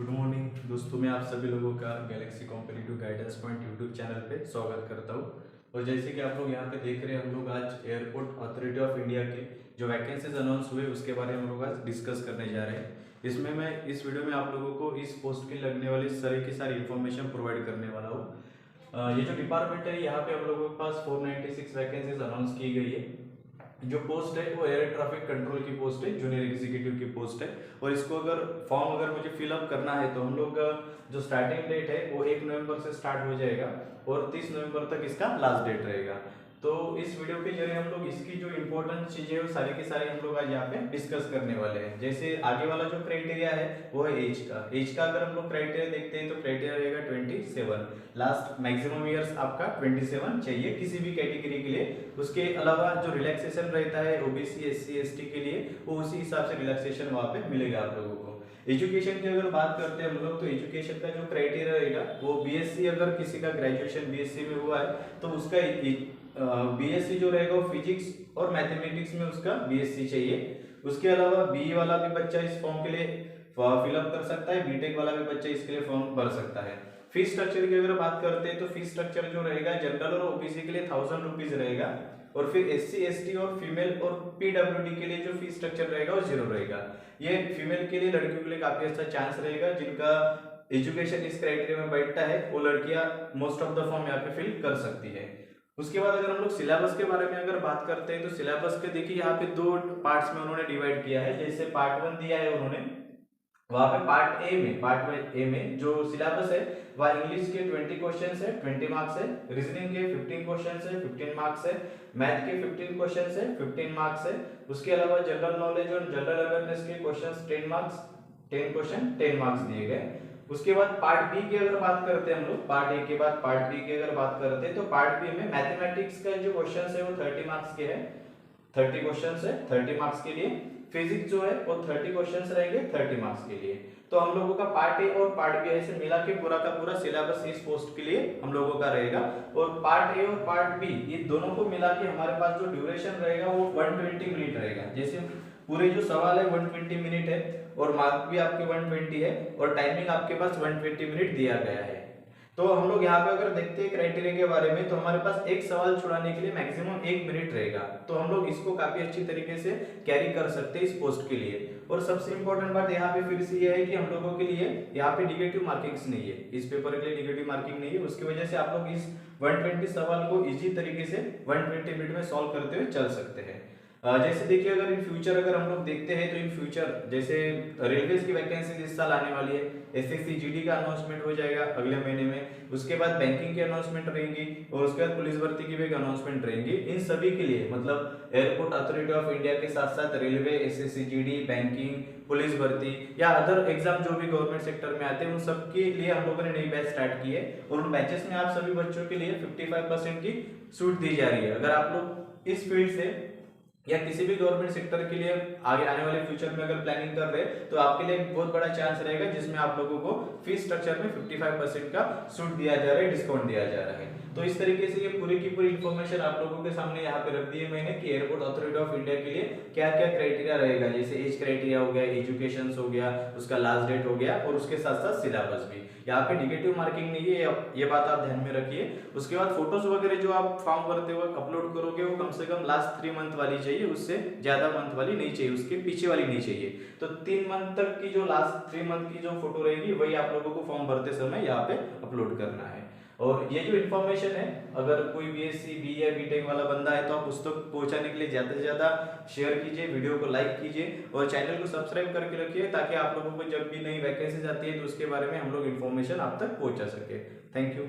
Good morning दोस्तों, मैं आप सभी लोगों का Galaxy competitive guidance point YouTube channel पे स्वागत करता हूँ। और जैसे कि आप लोग यहाँ पे देख रहे हैं, हम लोग आज एयरपोर्ट अथॉरिटी ऑफ इंडिया के जो वैकेंसीज अनाउंस हुए उसके बारे में हम लोग आज डिस्कस करने जा रहे हैं। इसमें मैं इस वीडियो में आप लोगों को इस पोस्ट की लगने वाली सारी की सारी इन्फॉर्मेशन प्रोवाइड करने वाला हूँ। ये जो डिपार्टमेंट है, यहाँ पे हम लोगों के पास 496 वैकेंसीज अनाउंस की गई है। जो पोस्ट है वो एयर ट्रैफिक कंट्रोल की पोस्ट है, जूनियर एग्जीक्यूटिव की पोस्ट है। और इसको अगर फॉर्म अगर मुझे फिलअप करना है तो हम लोग जो स्टार्टिंग डेट है वो 1 नवंबर से स्टार्ट हो जाएगा और 30 नवंबर तक इसका लास्ट डेट रहेगा। तो इस वीडियो के जरिए हम लोग इसकी जो इम्पोर्टेंट चीजें है वो सारी की सारी हम लोग आज यहाँ पे डिस्कस करने वाले हैं। जैसे आगे वाला जो क्राइटेरिया है वो है एज का। एज का अगर हम लोग क्राइटेरिया देखते हैं तो क्राइटेरिया रहेगा 27। लास्ट मैक्सिमम ईयर्स आपका 27 चाहिए किसी भी कैटेगरी के लिए। उसके अलावा जो रिलैक्सेशन रहता है ओबीसी एससी एसटी के लिए, वो उसी हिसाब से रिलैक्सेशन वहाँ पे मिलेगा आप लोगों को। एजुकेशन की अगर बात करते हैं हम लोग, तो एजुकेशन का जो क्राइटेरिया रहेगा वो बीएससी, अगर किसी का ग्रेजुएशन बीएससी में हुआ है तो उसका बीएससी जो रहेगा वो फिजिक्स और मैथमेटिक्स में उसका बीएससी चाहिए। उसके अलावा बीई वाला भी बच्चा इस फॉर्म के लिए फिलअप कर सकता है, बीटेक वाला भी बच्चा इसके लिए फॉर्म भर सकता है। फीस स्ट्रक्चर की अगर बात करते हैं तो फीस स्ट्रक्चर जो रहेगा जनरल और ओबीसी के लिए 1000 रुपीज रहेगा, और फिर एससी एसटी और फीमेल और पीडब्ल्यूडी के लिए जो फीस स्ट्रक्चर रहेगा वो 0 रहेगा। ये फीमेल के लिए, लड़कियों के लिए काफी अच्छा चांस रहेगा। जिनका एजुकेशन इस क्राइटेरिया में बैठता है वो लड़कियां मोस्ट ऑफ द फॉर्म यहाँ पे फिल कर सकती है। उसके बाद अगर हम लोग सिलेबस के बारे में अगर बात करते हैं तो सिलेबस के देखिए यहाँ पे 2 पार्ट्स में उन्होंने डिवाइड किया है। जैसे पार्ट 1 दिया है उन्होंने, वहां पे पार्ट ए में जो सिलेबस है वह इंग्लिश के 20 क्वेश्चंस है, 20 मार्क्स है। रीजनिंग के 15 क्वेश्चंस है, 15 मार्क्स है। मैथ के 15 क्वेश्चंस है, 15 मार्क्स है। उसके अलावा जनरल नॉलेज और जनरल अवेयरनेस के क्वेश्चंस 10 मार्क्स, 10 क्वेश्चन 10 मार्क्स दिए गए। उसके बाद पार्ट बी की अगर बात करते हैं हम लोग, पार्ट ए के बाद पार्ट बी की अगर बात करते हैं तो पार्ट बी में मैथमेटिक्स का जो क्वेश्चंस है वो 30 मार्क्स के हैं, 30 क्वेश्चंस है 30 मार्क्स के लिए। फिजिक्स जो है वो 30 क्वेश्चंस रहेंगे 30 मार्क्स के लिए। तो हम लोगों का पार्ट ए और पार्ट बी ऐसे मिला के पूरा का पूरा सिलेबस इस पोस्ट के लिए हम लोगों का रहेगा। और पार्ट ए और पार्ट बी ये दोनों को मिला के हमारे पास जो ड्यूरेशन रहेगा वो 120 मिनट रहेगा। जैसे पूरे जो सवाल है 120 मिनट है और मार्क भी आपके 120 है और टाइमिंग आपके पास 120 मिनट दिया गया है। तो हम लोग यहाँ पे अगर देखते हैं क्राइटेरिया के बारे में, तो हमारे पास एक सवाल छुड़ाने के लिए मैक्सिमम 1 मिनट रहेगा। तो हम लोग इसको काफी अच्छी तरीके से कैरी कर सकते हैं इस पोस्ट के लिए। और सबसे इंपॉर्टेंट बात यहाँ पे फिर से ये है कि हम लोगों के लिए यहाँ पे निगेटिव मार्किंग्स नहीं है, इस पेपर के लिए निगेटिव मार्किंग नहीं है। उसकी वजह से आप लोग इस 120 सवाल को इजी तरीके से 120 मिनट में सॉल्व करते हुए चल सकते हैं। जैसे देखिए अगर इन फ्यूचर अगर हम लोग देखते हैं तो इन फ्यूचर जैसे रेलवेज की वैकेंसी इस साल आने वाली है, एसएससी जीडी का अनाउंसमेंट हो जाएगा अगले महीने में। उसके बाद बैंकिंग की अनाउंसमेंट रहेंगी और उसके बाद पुलिस भर्ती की भी एक अनाउंसमेंट रहेंगी। इन सभी के लिए मतलब एयरपोर्ट अथॉरिटी ऑफ इंडिया के साथ साथ railway, SSC GD, banking, police भर्ती या अदर एग्जाम जो भी गवर्नमेंट सेक्टर में आते हैं उन सब के लिए हम लोगों ने नई बैच स्टार्ट की है। और उन बैचेस में आप सभी बच्चों के लिए 55% की छूट दी जा रही है। अगर आप लोग इस फील्ड से या किसी भी गवर्नमेंट सेक्टर के लिए आगे आने वाले फ्यूचर में अगर प्लानिंग कर रहे हैं तो आपके लिए एक बहुत बड़ा चांस रहेगा, जिसमें आप लोगों को फीस स्ट्रक्चर में 55% का छूट दिया जा रहा है, डिस्काउंट दिया जा रहा है। तो इस तरीके से ये पूरी की पूरी इन्फॉर्मेशन आप लोगों के सामने यहाँ पे रख दी है मैंने कि एयरपोर्ट अथॉरिटी ऑफ इंडिया के लिए क्या क्या क्राइटेरिया रहेगा। जैसे एज क्राइटेरिया हो गया, एजुकेशन हो गया, उसका लास्ट डेट हो गया और उसके साथ साथ सिलेबस भी। यहाँ पे निगेटिव मार्किंग नहीं है, ये बात आप ध्यान में रखिए। उसके बाद फोटोज वगैरह जो आप फॉर्म भरते हुए अपलोड करोगे वो कम से कम लास्ट 3 मंथ वाली चाहिए, उससे ज्यादा मंथ वाली नहीं चाहिए, उसके पीछे वाली नहीं चाहिए। तो 3 मंथ तक की जो लास्ट 3 मंथ की जो फोटो रहेगी वही आप लोगों को फॉर्म भरते समय यहाँ पे अपलोड करना है। और ये जो इन्फॉर्मेशन है, अगर कोई बीएससी बी या बीटेक वाला बंदा है तो आप उस तक पहुंचाने के लिए ज्यादा से ज्यादा शेयर कीजिए, वीडियो को लाइक कीजिए और चैनल को सब्सक्राइब करके रखिए, ताकि आप लोगों को जब भी नई वैकेंसीज आती है तो उसके बारे में हम लोग इन्फॉर्मेशन आप तक पहुंचा सके। Thank you.